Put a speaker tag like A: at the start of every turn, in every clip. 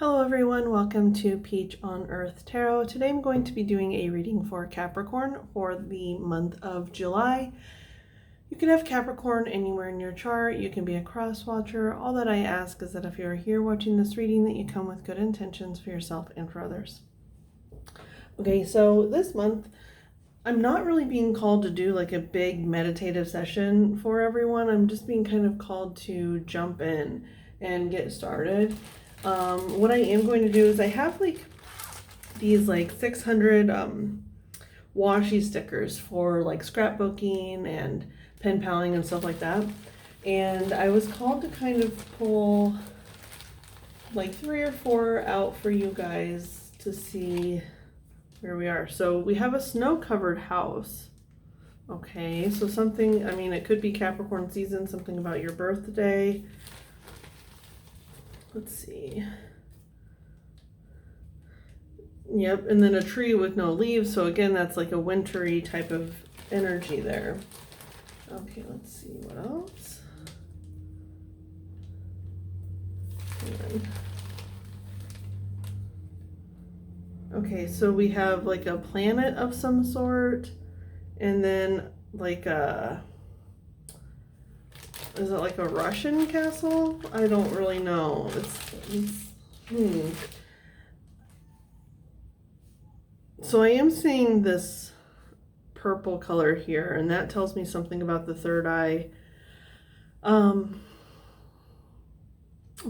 A: Hello everyone, welcome to Peach on Earth Tarot. Today I'm going to be doing a reading for Capricorn for the month of July. You can have Capricorn anywhere in your chart. You can be a cross watcher. All that I ask is that if you're here watching this reading, that you come with good intentions for yourself and for others. Okay, so this month I'm not really being called to do like a big meditative session for everyone. I'm just being kind of called to jump in and get started. What I am going to do is I have like these like 600 washi stickers for like scrapbooking and pen paling and stuff like that. And I was called to kind of pull like 3 or 4 out for you guys to see where we are. So we have a snow-covered house. Okay, so something, I mean, it could be Capricorn season, something about your birthday. Let's see. Yep, and then a tree with no leaves. So again, that's like a wintry type of energy there. Okay, let's see what else. Okay, so we have like a planet of some sort, and then like a, is it like a Russian castle? I don't really know. So I am seeing this purple color here, and that tells me something about the third eye. But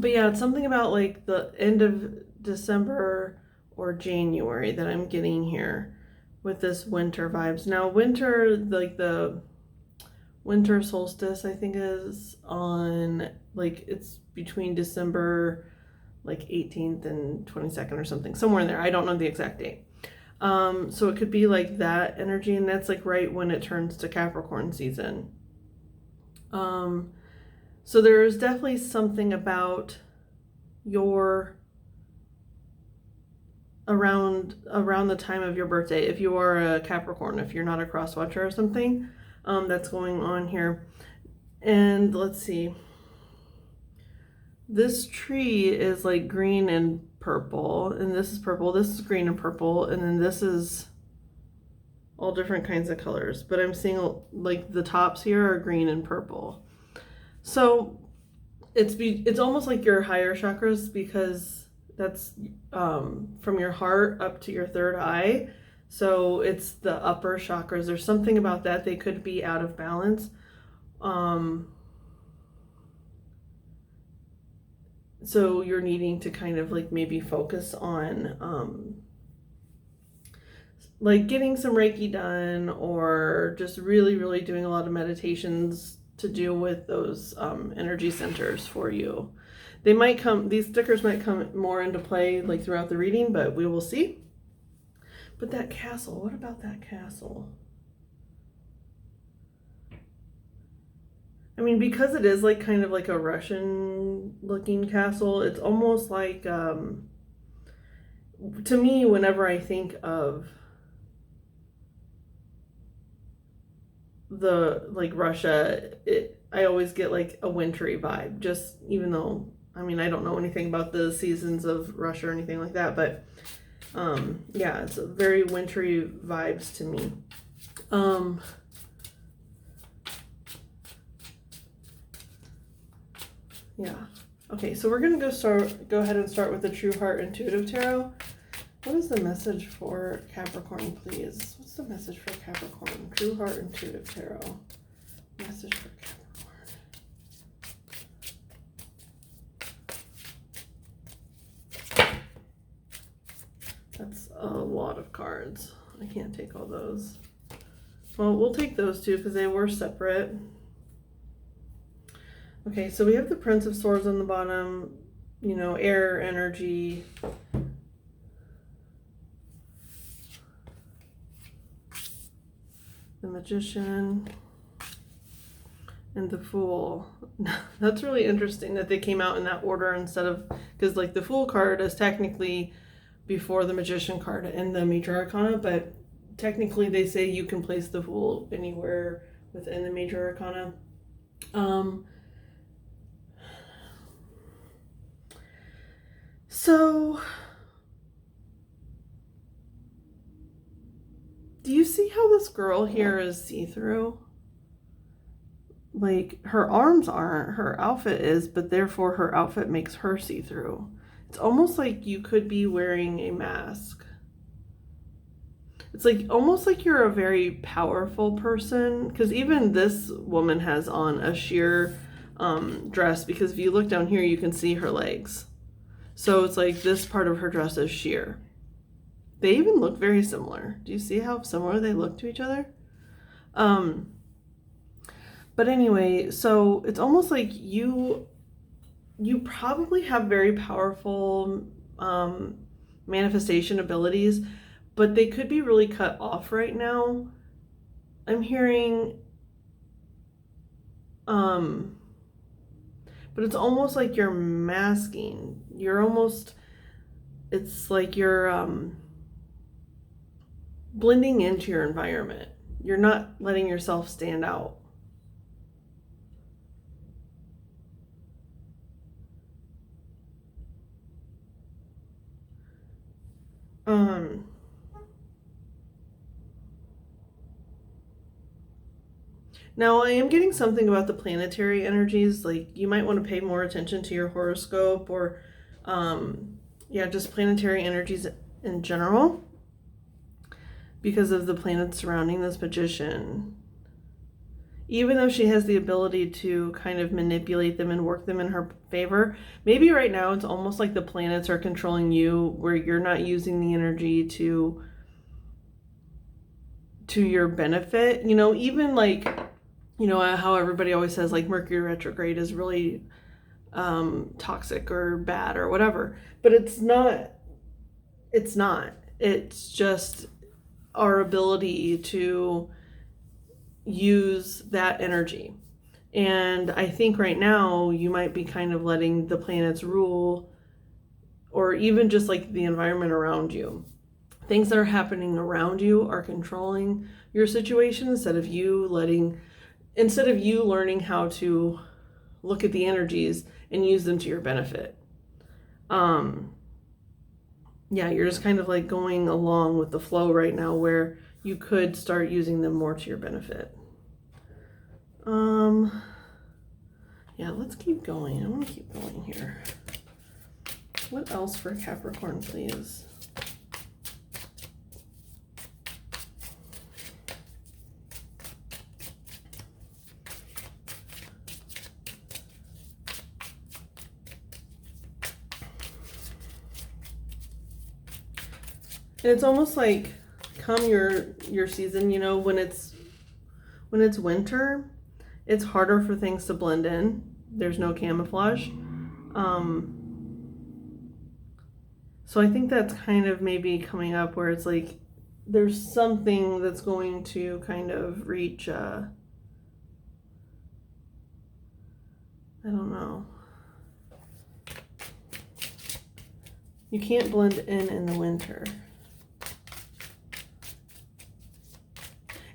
A: yeah, it's something about like the end of December or January that I'm getting here with this winter vibes. Now winter, like the winter solstice, I think is on, like, it's between December like 18th and 22nd or something, somewhere in there. I don't know the exact date. So it could be like that energy, and that's like right when it turns to Capricorn season. So there is definitely something about your around the time of your birthday, if you are a Capricorn, if you're not a cross watcher or something, that's going on here. And let's see, this tree is like green and purple, and this is purple, this is green and purple, and then this is all different kinds of colors, but I'm seeing like the tops here are green and purple. So it's almost like your higher chakras, because that's from your heart up to your third eye. So it's the upper chakras. There's something about that. They could be out of balance. So you're needing to kind of like maybe focus on like getting some Reiki done, or just really doing a lot of meditations to deal with those energy centers for you. They might come, these stickers might come more into play like throughout the reading, but we will see. But that castle, what about that castle? I mean, because it is like kind of like a Russian looking castle, it's almost like, to me, whenever I think of the like Russia, I always get like a wintry vibe, just even though, I mean, I don't know anything about the seasons of Russia or anything like that, but yeah, it's a very wintry vibes to me. Yeah. Okay, so we're gonna go ahead and start with the True Heart Intuitive Tarot. What is the message for Capricorn, please? What's the message for Capricorn? True Heart Intuitive Tarot. Message for Capricorn. That's a lot of cards. I can't take all those. Well, we'll take those two because they were separate. Okay, so we have the Prince of Swords on the bottom, you know, air energy. The Magician and the Fool. That's really interesting that they came out in that order instead of, because like the Fool card is technically before the Magician card and the Major Arcana, but technically they say you can place the Fool anywhere within the Major Arcana. So, do you see how this girl here is see-through? Like, her arms aren't, her outfit is, but therefore her outfit makes her see-through. It's almost like you could be wearing a mask. It's like almost like you're a very powerful person, because even this woman has on a sheer dress, because if you look down here you can see her legs. So it's like this part of her dress is sheer. They even look very similar. Do you see how similar they look to each other? But anyway, so it's almost like you probably have very powerful manifestation abilities, but they could be really cut off right now. I'm hearing, but it's almost like you're masking. It's like you're blending into your environment. You're not letting yourself stand out. Now I am getting something about the planetary energies, like you might want to pay more attention to your horoscope, or just planetary energies in general, because of the planets surrounding this magician. Even though she has the ability to kind of manipulate them and work them in her favor, maybe right now it's almost like the planets are controlling you, where you're not using the energy to your benefit. You know, even like, you know, how everybody always says like Mercury retrograde is really toxic or bad or whatever, but it's not. It's just our ability to use that energy. And I think right now you might be kind of letting the planets rule, or even just like the environment around you. Things that are happening around you are controlling your situation instead of you learning how to look at the energies and use them to your benefit. You're just kind of like going along with the flow right now, where you could start using them more to your benefit. Let's keep going. I want to keep going here. What else for Capricorn, please? And it's almost like come your season, you know, when it's winter, it's harder for things to blend in. There's no camouflage. So I think that's kind of maybe coming up, where it's like there's something that's going to kind of reach I don't know. You can't blend in the winter.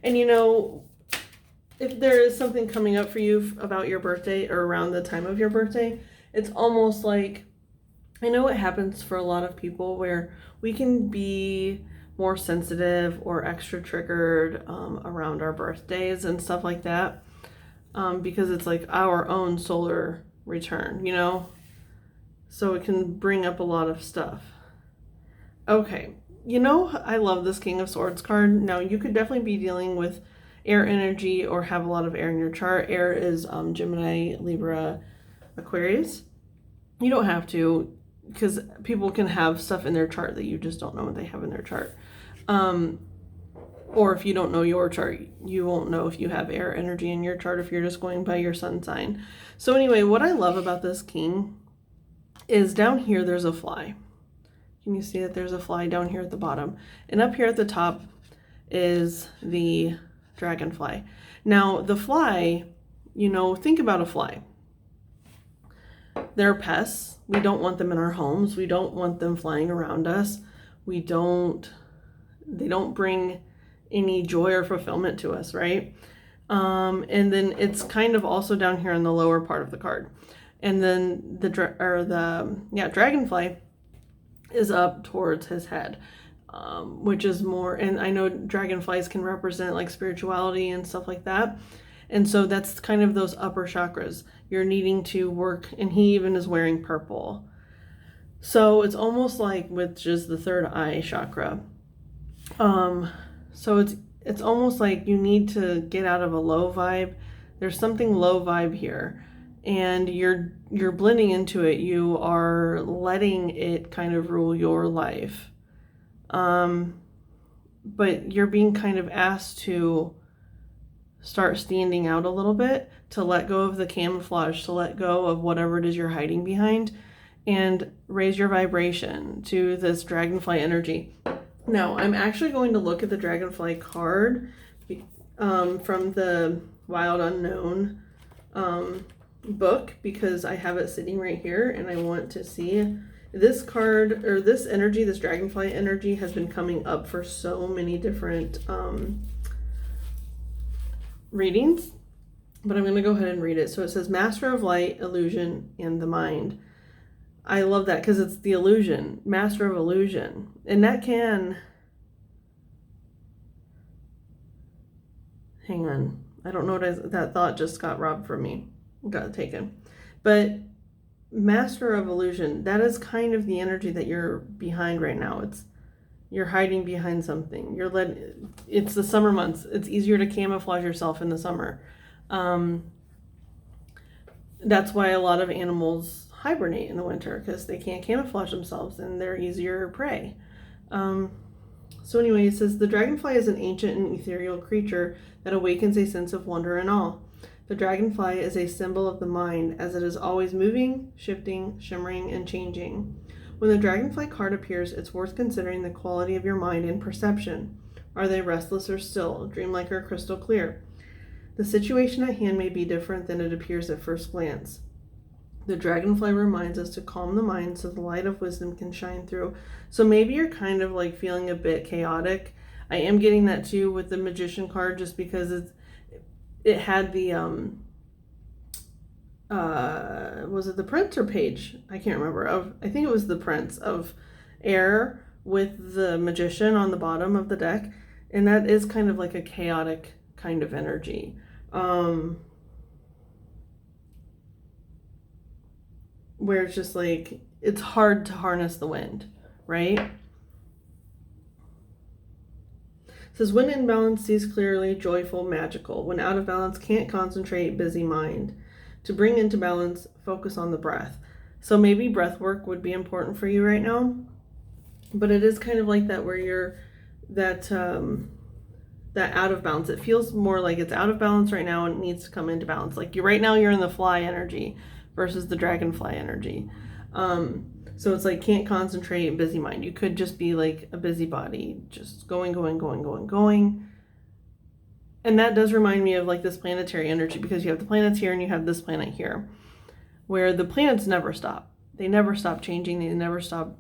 A: And you know, if there is something coming up for you about your birthday or around the time of your birthday, it's almost like, I know it happens for a lot of people where we can be more sensitive or extra triggered around our birthdays and stuff like that, because it's like our own solar return, you know? So it can bring up a lot of stuff. Okay, you know, I love this King of Swords card. Now, you could definitely be dealing with air energy or have a lot of air in your chart. Air is Gemini, Libra, Aquarius. You don't have to, because people can have stuff in their chart that you just don't know what they have in their chart. Or if you don't know your chart, you won't know if you have air energy in your chart if you're just going by your sun sign. So anyway, what I love about this king is down here there's a fly. Can you see that there's a fly down here at the bottom? And up here at the top is the dragonfly. Now the fly, you know, think about a fly. They're pests. We don't want them in our homes. We don't want them flying around us. They don't bring any joy or fulfillment to us, right? And then it's kind of also down here in the lower part of the card. And then the dragonfly is up towards his head, which is more, and I know dragonflies can represent like spirituality and stuff like that. And so that's kind of those upper chakras you're needing to work. And he even is wearing purple. So it's almost like with just the third eye chakra. So it's almost like you need to get out of a low vibe. There's something low vibe here, and you're blending into it. You are letting it kind of rule your life. But you're being kind of asked to start standing out a little bit, to let go of the camouflage, to let go of whatever it is you're hiding behind, and raise your vibration to this dragonfly energy. Now, I'm actually going to look at the dragonfly card from the Wild Unknown book, because I have it sitting right here and I want to see this card, or this energy, this dragonfly energy has been coming up for so many different readings, but I'm going to go ahead and read it. So it says Master of Light, Illusion, and the Mind. I love that because it's the illusion, Master of Illusion. And that can, hang on, I don't know what that thought just got robbed from me, got taken. But Master of Illusion, that is kind of the energy that you're behind right now. You're hiding behind something. It's the summer months. It's easier to camouflage yourself in the summer. That's why a lot of animals hibernate in the winter, because they can't camouflage themselves and they're easier prey. So anyway, it says the dragonfly is an ancient and ethereal creature that awakens a sense of wonder and awe. The dragonfly is a symbol of the mind, as it is always moving, shifting, shimmering, and changing. When the dragonfly card appears, it's worth considering the quality of your mind and perception. Are they restless or still, dreamlike or crystal clear? The situation at hand may be different than it appears at first glance. The dragonfly reminds us to calm the mind so the light of wisdom can shine through. So maybe you're kind of like feeling a bit chaotic. I am getting that too with the Magician card, just because it had the was it the Prince or Page? I can't remember. I think it was the Prince of Air with the Magician on the bottom of the deck, and that is kind of like a chaotic kind of energy. Where it's just like, it's hard to harness the wind, right? It says, when in balance, sees clearly, joyful, magical. When out of balance, can't concentrate, busy mind. To bring into balance, focus on the breath. So maybe breath work would be important for you right now, but it is kind of like that, where you're that out of balance. It feels more like it's out of balance right now and it needs to come into balance. Like right now you're in the fly energy versus the dragonfly energy. So it's like can't concentrate, busy mind. You could just be like a busybody, just going. And that does remind me of like this planetary energy, because you have the planets here and you have this planet here, where the planets never stop. They never stop changing. They never stop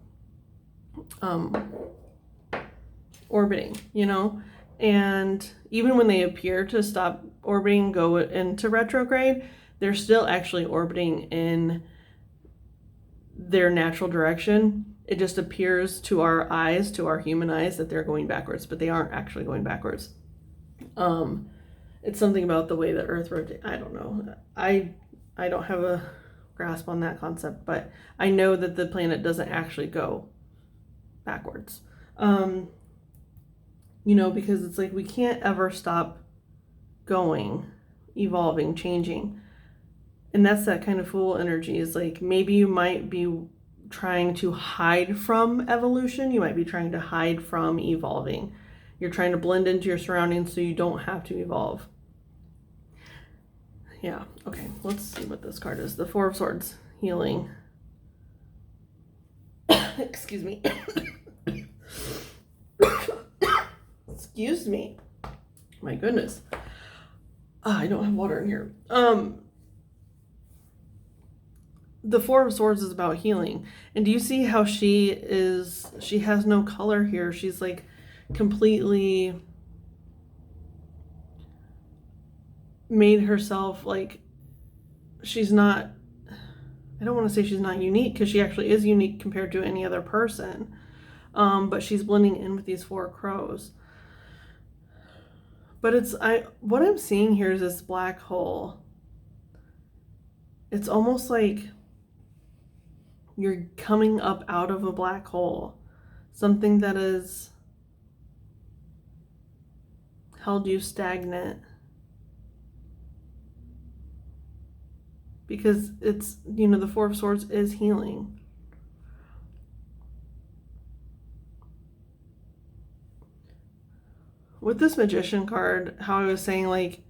A: orbiting, you know? And even when they appear to stop orbiting, go into retrograde, they're still actually orbiting in their natural direction. It just appears to our eyes, to our human eyes, that they're going backwards, but they aren't actually going backwards. It's something about the way the Earth rotates. I don't know. I don't have a grasp on that concept, but I know that the planet doesn't actually go backwards. You know, because it's like we can't ever stop going, evolving, changing. And that's that kind of fool energy. Is like, maybe you might be trying to hide from evolution. You might be trying to hide from evolving. You're trying to blend into your surroundings so you don't have to evolve. Yeah, okay, let's see what this card is. The Four of Swords, healing. Excuse me. Excuse me. My goodness. I don't have water in here. The Four of Swords is about healing. And do you see how she has no color here? She's like completely made herself like, she's not, I don't want to say she's not unique, because she actually is unique compared to any other person. But she's blending in with these 4 crows. But what I'm seeing here is this black hole. It's almost like you're coming up out of a black hole. Something that has held you stagnant. Because it's, the 4 of Swords is healing. With this Magician card, how I was saying, like,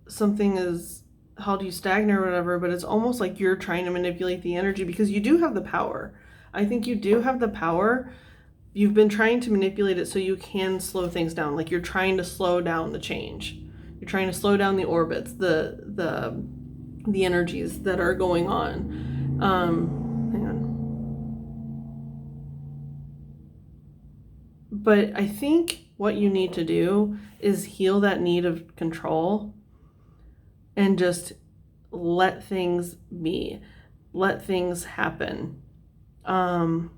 A: something is held you stagnant or whatever, but it's almost like you're trying to manipulate the energy, because you do have the power. I think you do have the power. You've been trying to manipulate it so you can slow things down. Like, you're trying to slow down the change. You're trying to slow down the orbits, the energies that are going on. Hang on. But I think what you need to do is heal that need of control and just let things be. Let things happen. And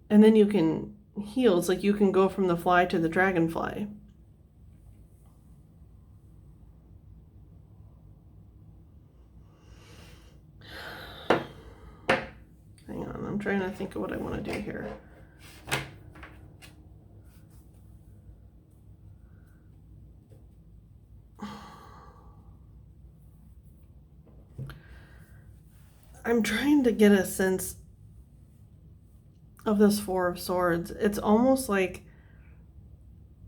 A: then you can heal. It's like you can go from the fly to the dragonfly. Hang on, I'm trying to think of what I want to do here. I'm trying to get a sense of this 4 of Swords. It's almost like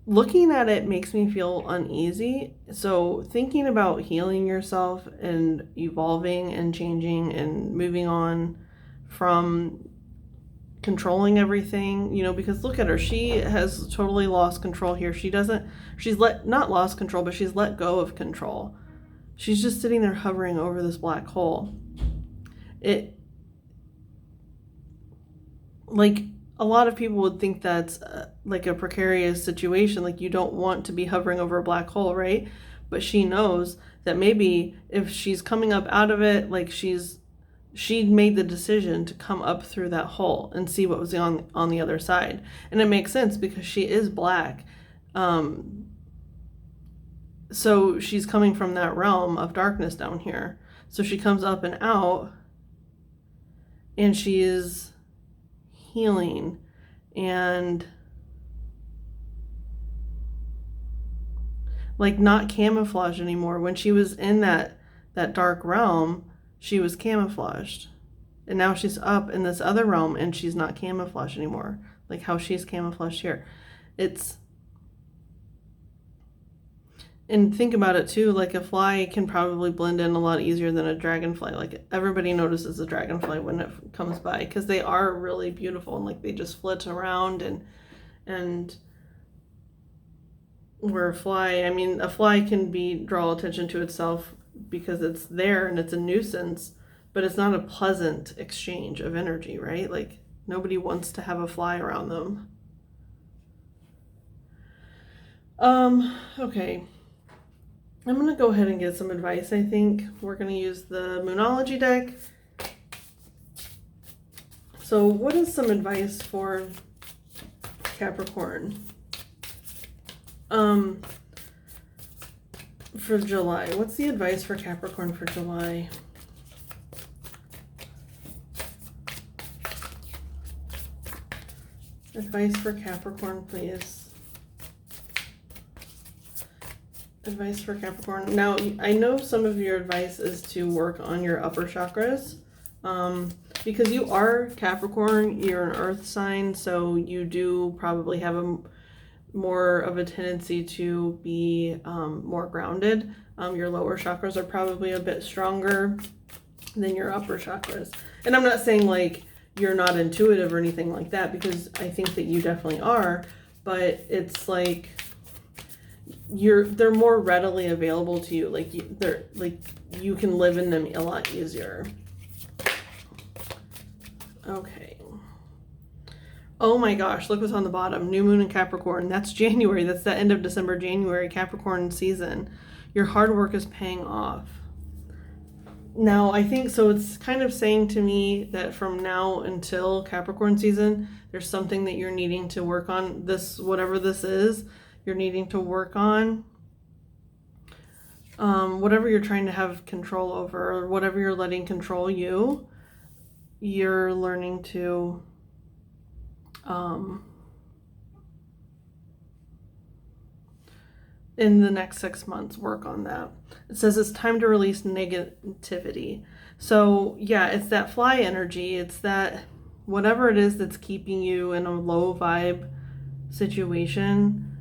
A: looking at it makes me feel uneasy. So thinking about healing yourself and evolving and changing and moving on from controlling everything, because look at her. She has totally lost control here. Not lost control, but she's let go of control. She's just sitting there hovering over this black hole. Like, a lot of people would think that's like a precarious situation. Like, you don't want to be hovering over a black hole, right? But she knows that maybe if she's coming up out of it, like, she made the decision to come up through that hole and see what was on the other side. And it makes sense because she is black. So she's coming from that realm of darkness down here. So she comes up and out, and she is healing and like not camouflaged anymore. When she was in that dark realm, she was camouflaged, and now she's up in this other realm and she's not camouflaged anymore, like how she's camouflaged here. And think about it too, like a fly can probably blend in a lot easier than a dragonfly. Like, everybody notices a dragonfly when it comes by, because they are really beautiful and like they just flit around and where a fly can draw attention to itself because it's there and it's a nuisance, but it's not a pleasant exchange of energy, right? Like, nobody wants to have a fly around them. Okay. I'm going to go ahead and get some advice. I think we're going to use the Moonology deck. So what is some advice for Capricorn for July? What's the advice for Capricorn for July? Advice for Capricorn, please. Advice for Capricorn. Now, I know some of your advice is to work on your upper chakras, because you are Capricorn, you're an earth sign, so you do probably have more of a tendency to be more grounded. Your lower chakras are probably a bit stronger than your upper chakras. And I'm not saying like you're not intuitive or anything like that, because I think that you definitely are, but it's like they're more readily available to you. Like, you can live in them a lot easier. Okay. Oh my gosh, look what's on the bottom. New moon in Capricorn. That's January. That's the end of December, January, Capricorn season. Your hard work is paying off. Now, I think so. It's kind of saying to me that from now until Capricorn season, there's something that you're needing to work on. This, whatever this is, you're needing to work on. Whatever you're trying to have control over, or whatever you're letting control you, you're learning to in the next 6 months work on that. It says it's time to release negativity. So yeah, it's that fly energy. It's that whatever it is that's keeping you in a low vibe situation,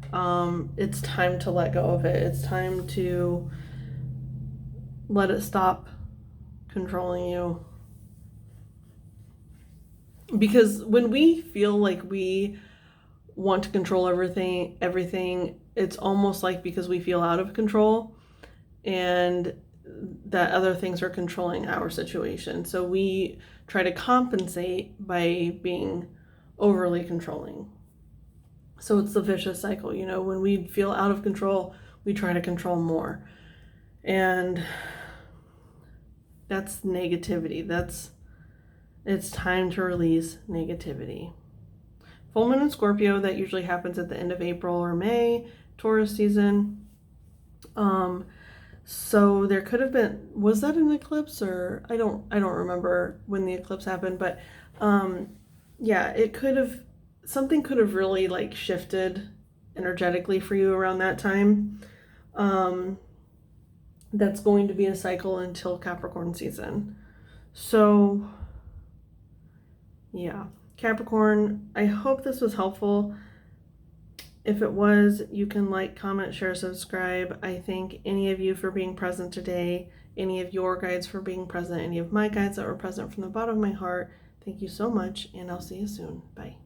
A: it's time to let go of it. It's time to let it stop controlling you. Because when we feel like we want to control everything, it's almost like because we feel out of control and that other things are controlling our situation. So we try to compensate by being overly controlling. So it's the vicious cycle, you know, when we feel out of control, we try to control more. And that's negativity. It's time to release negativity. Full moon in Scorpio, that usually happens at the end of April or May, Taurus season. So there could have been, was that an eclipse, or I don't remember when the eclipse happened, but yeah, it could have, something could have really like shifted energetically for you around that time. That's going to be a cycle until Capricorn season. So yeah, Capricorn, I hope this was helpful. If it was, you can like, comment, share, subscribe. I thank any of you for being present today, any of your guides for being present, any of my guides that were present from the bottom of my heart. Thank you so much, and I'll see you soon. Bye.